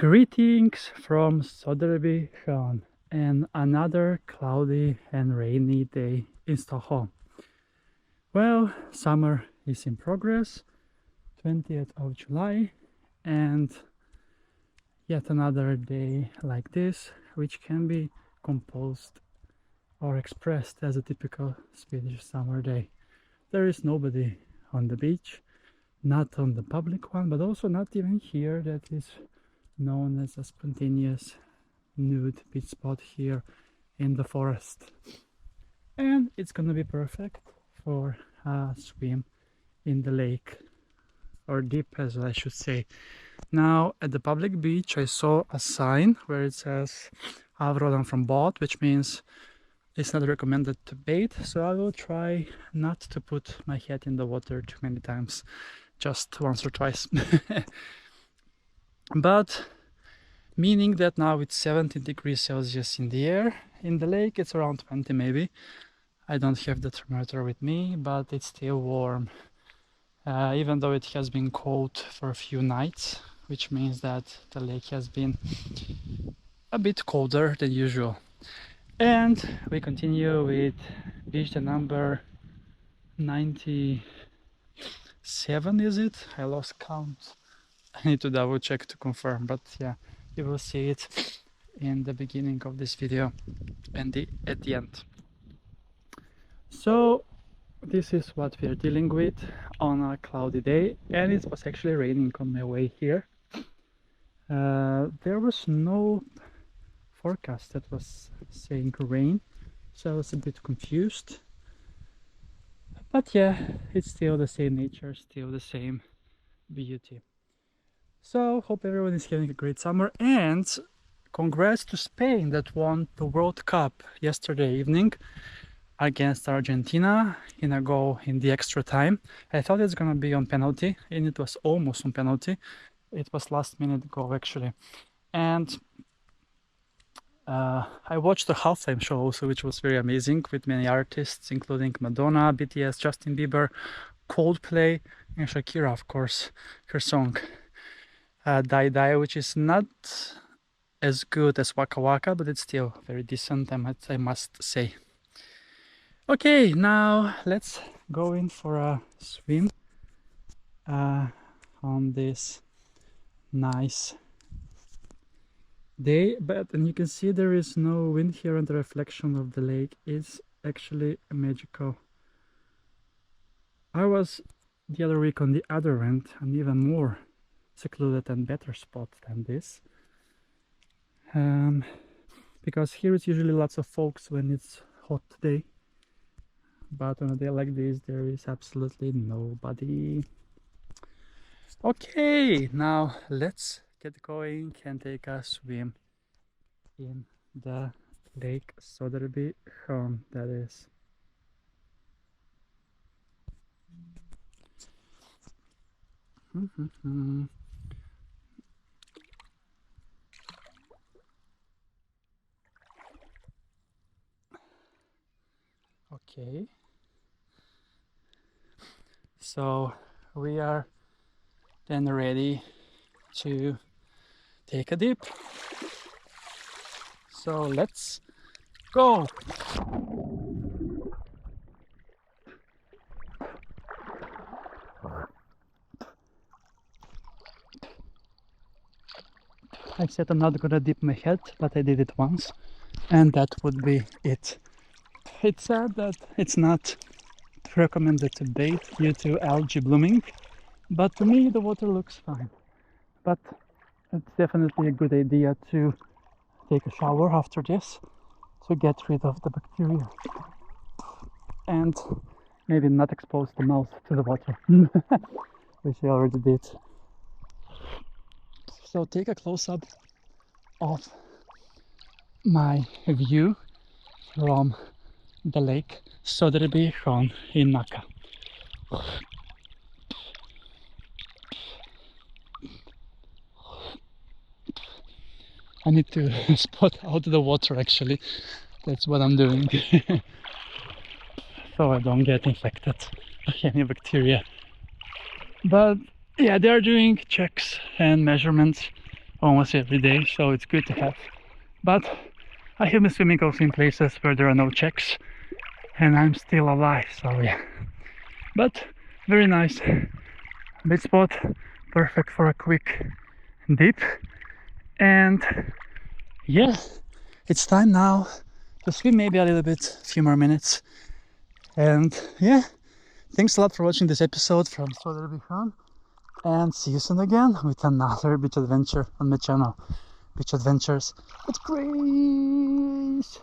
Greetings from Söderbysjön and another cloudy and rainy day in Stockholm. Well, summer is in progress, 20th of July, and yet another day like this, which can be composed or expressed as a typical Swedish summer day. There is nobody on the beach, not on the public one, but also not even here that is known as a spontaneous nude beach spot here in the forest. And it's gonna be perfect for a swim in the lake, or deep as I should say. Now at the public beach I saw a sign where it says avrådan från bad, which means it's not recommended to bathe, so I will try not to put my head in the water too many times, just once or twice. But meaning that now it's 17 degrees Celsius in the air. In the lake it's around 20 maybe. I don't have the thermometer with me, but it's still warm, even though it has been cold for a few nights, which means that the lake has been a bit colder than usual. And we continue with beach number 97, is it? I lost count. I need to double check to confirm, but yeah, you will see it in the beginning of this video and at the end. So this is what we are dealing with on a cloudy day, and it was actually raining on my way here. There was no forecast that was saying rain, so I was a bit confused. But yeah, it's still the same nature, still the same beauty. So hope everyone is having a great summer, and congrats to Spain that won the World Cup yesterday evening against Argentina in a goal in the extra time. I thought it's gonna be on penalty, and it was almost on penalty. It was last minute goal actually. And I watched the halftime show also, which was very amazing, with many artists including Madonna, BTS, Justin Bieber, Coldplay, and Shakira, of course, her song Die Die, which is not as good as Waka Waka, but it's still very decent, I must say. Okay, now let's go in for a swim on this nice day. And you can see there is no wind here, and the reflection of the lake is actually magical. I was the other week on the other end, an even more secluded and better spot than this, because here it's usually lots of folks when it's hot day, but on a day like this there is absolutely nobody. Okay, now let's get going and take a swim in the lake Söderbysjön, that is. Okay, so we are then ready to take a dip. So let's go. I said I'm not gonna dip my head, but I did it once, and that would be it. It's sad that it's not recommended to bathe due to algae blooming, but to me the water looks fine. But it's definitely a good idea to take a shower after this to get rid of the bacteria and maybe not expose the mouth to the water, which I already did. So take a close-up of my view from the lake Söderbysjön in Nacka. I need to spot out the water actually, that's what I'm doing, so I don't get infected by any bacteria. But yeah, they are doing checks and measurements almost every day, so it's good to have. But I have been swimming also in places where there are no checks, and I'm still alive, so yeah. But very nice bait spot, perfect for a quick dip. And yeah, it's time now to swim maybe a little bit, a few more minutes. And yeah, thanks a lot for watching this episode from Söderbysjön, and see you soon again with another beach adventure on my channel. Beach Adventures with Grace!